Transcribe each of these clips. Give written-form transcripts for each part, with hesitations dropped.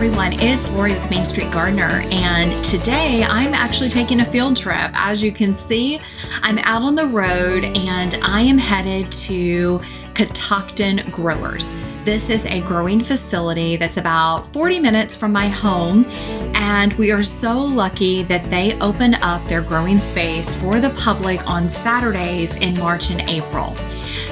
everyone, it's Lori with Main Street Gardener, and today I'm actually taking a field trip. As you can see, I'm out on the road and I am headed to Katakton Growers. This is a growing facility that's about 40 minutes from my home, and we are so lucky that they open up their growing space for the public on Saturdays in March and April.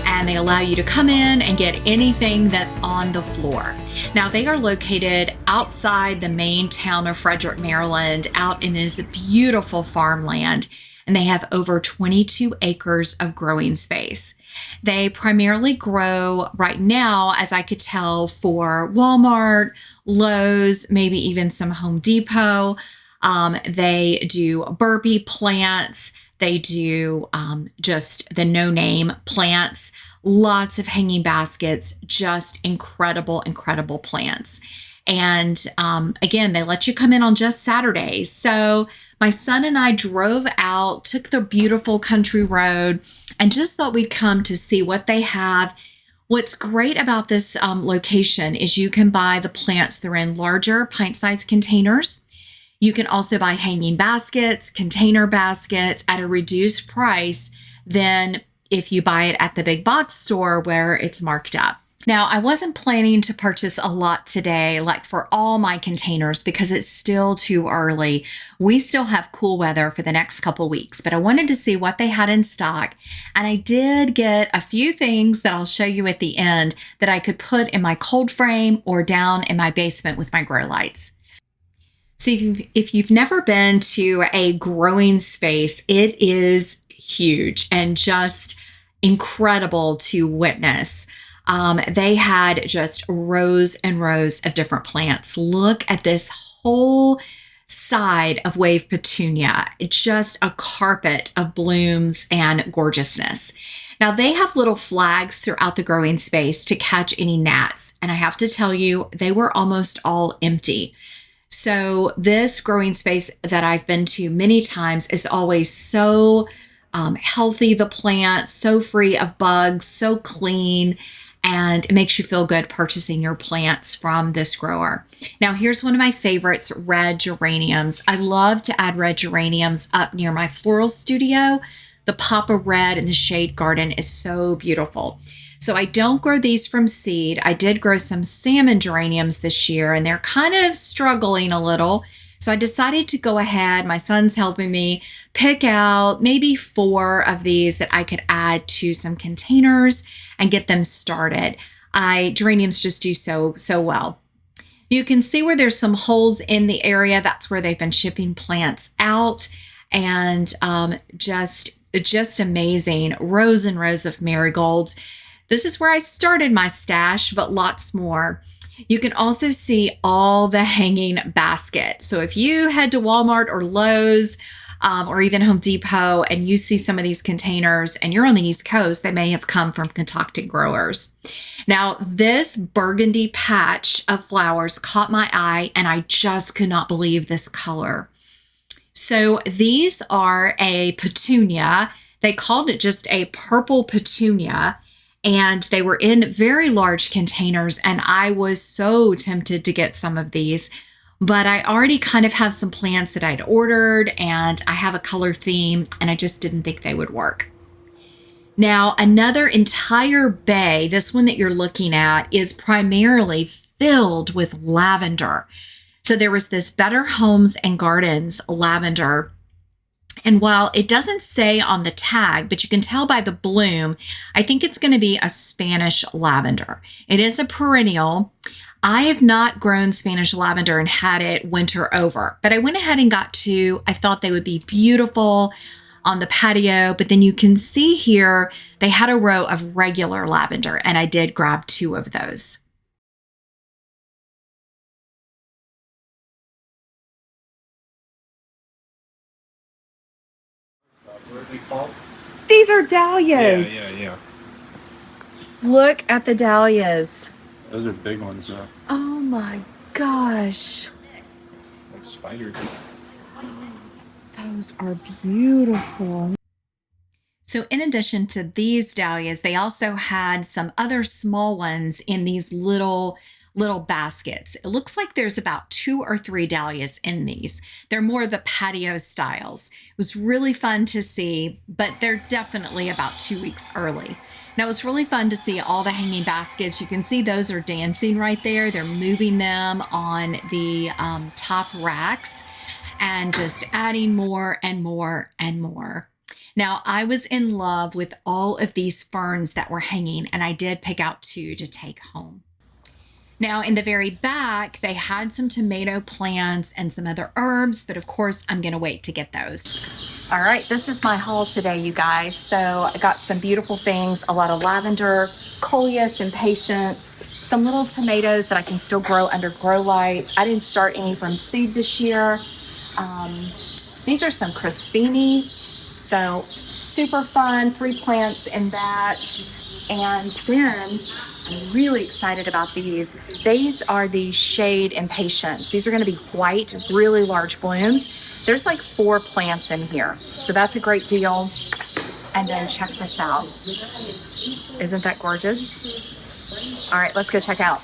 And they allow you to come in and get anything that's on the floor. Now, they are located outside the main town of Frederick, Maryland, out in this beautiful farmland, and they have over 22 acres of growing space. They primarily grow right now, as I could tell, for Walmart, Lowe's, maybe even some Home Depot. They do burpee plants. They do just the no-name plants, lots of hanging baskets, just incredible, incredible plants. And again, they let you come in on just Saturdays. So my son and I drove out, took the beautiful country road, and just thought we'd come to see what they have. What's great about this location is you can buy the plants. They're in larger pint-sized containers. You can also buy hanging baskets, container baskets at a reduced price than if you buy it at the big box store where it's marked up. Now, I wasn't planning to purchase a lot today, like for all my containers, because it's still too early. We still have cool weather for the next couple weeks, but I wanted to see what they had in stock. And I did get a few things that I'll show you at the end that I could put in my cold frame or down in my basement with my grow lights. So if you've never been to a growing space, it is huge and just incredible to witness. They had just rows and rows of different plants. Look at this whole side of wave petunia. It's just a carpet of blooms and gorgeousness. Now, they have little flags throughout the growing space to catch any gnats. And I have to tell you, they were almost all empty. So this growing space that I've been to many times is always so healthy, the plants, so free of bugs, so clean, and it makes you feel good purchasing your plants from this grower. Now, here's one of my favorites, red geraniums. I love to add red geraniums up near my floral studio. The pop of red in the shade garden is so beautiful. So I don't grow these from seed. I did grow some salmon geraniums this year, and they're kind of struggling a little. So I decided to go ahead. My son's helping me pick out maybe 4 of these that I could add to some containers and get them started. Geraniums just do so well. You can see where there's some holes in the area. That's where they've been shipping plants out, and just amazing. Rows and rows of marigolds. This is where I started my stash, but lots more. You can also see all the hanging basket. So if you head to Walmart or Lowe's or even Home Depot and you see some of these containers and you're on the East Coast, they may have come from Katakton Growers. Now, this burgundy patch of flowers caught my eye and I just could not believe this color. So these are a petunia. They called it just a purple petunia. And they were in very large containers, and I was so tempted to get some of these, but I already kind of have some plants that I'd ordered, and I have a color theme, and I just didn't think they would work. Now, another entire bay, this one that you're looking at, is primarily filled with lavender. So there was this Better Homes and Gardens lavender. And while it doesn't say on the tag, but you can tell by the bloom, I think it's going to be a Spanish lavender. It is a perennial. I have not grown Spanish lavender and had it winter over, but I went ahead and got 2. I thought they would be beautiful on the patio, but then you can see here, they had a row of regular lavender, and I did grab 2 of those. What are they called? These are dahlias. Yeah. Look at the dahlias. Those are big ones, though. Oh my gosh. Like spiders. Those are beautiful. So in addition to these dahlias, they also had some other small ones in these little little baskets. It looks like there's about 2 or 3 dahlias in these. They're more the patio styles. It was really fun to see, but they're definitely about 2 weeks early. Now, it was really fun to see all the hanging baskets. You can see those are dancing right there. They're moving them on the top racks and just adding more and more and more. Now, I was in love with all of these ferns that were hanging, and I did pick out 2 to take home. Now, in the very back, they had some tomato plants and some other herbs, but of course, I'm gonna wait to get those. All right, this is my haul today, you guys. So I got some beautiful things, a lot of lavender, coleus and patience, some little tomatoes that I can still grow under grow lights. I didn't start any from seed this year. These are some crispini, so super fun, 3 plants in that. And then I'm really excited about these. These are the shade impatiens. These are going to be white, really large blooms. There's like 4 plants in here, so that's a great deal. And then check this out. Isn't that gorgeous? All right, let's go check out.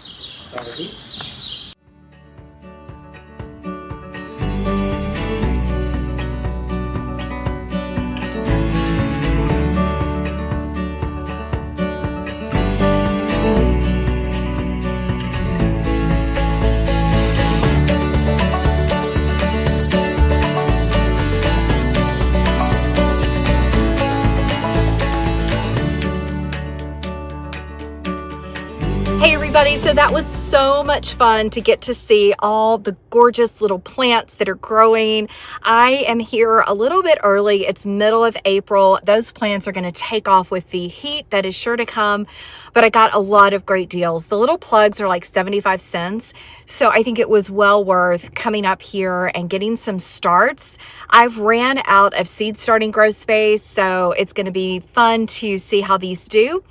Hey everybody, so that was so much fun to get to see all the gorgeous little plants that are growing. I am here a little bit early. It's middle of April. Those plants are going to take off with the heat that is sure to come, but I got a lot of great deals. The little plugs are like 75 cents, so I think it was well worth coming up here and getting some starts. I've ran out of seed starting grow space, so it's going to be fun to see how these do.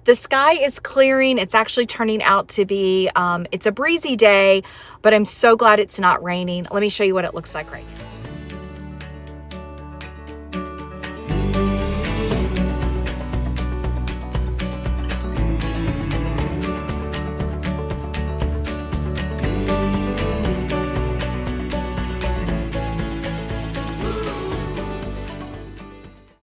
The sky is clearing. It's actually turning out to be, it's a breezy day, but I'm so glad it's not raining. Let me show you what it looks like right now.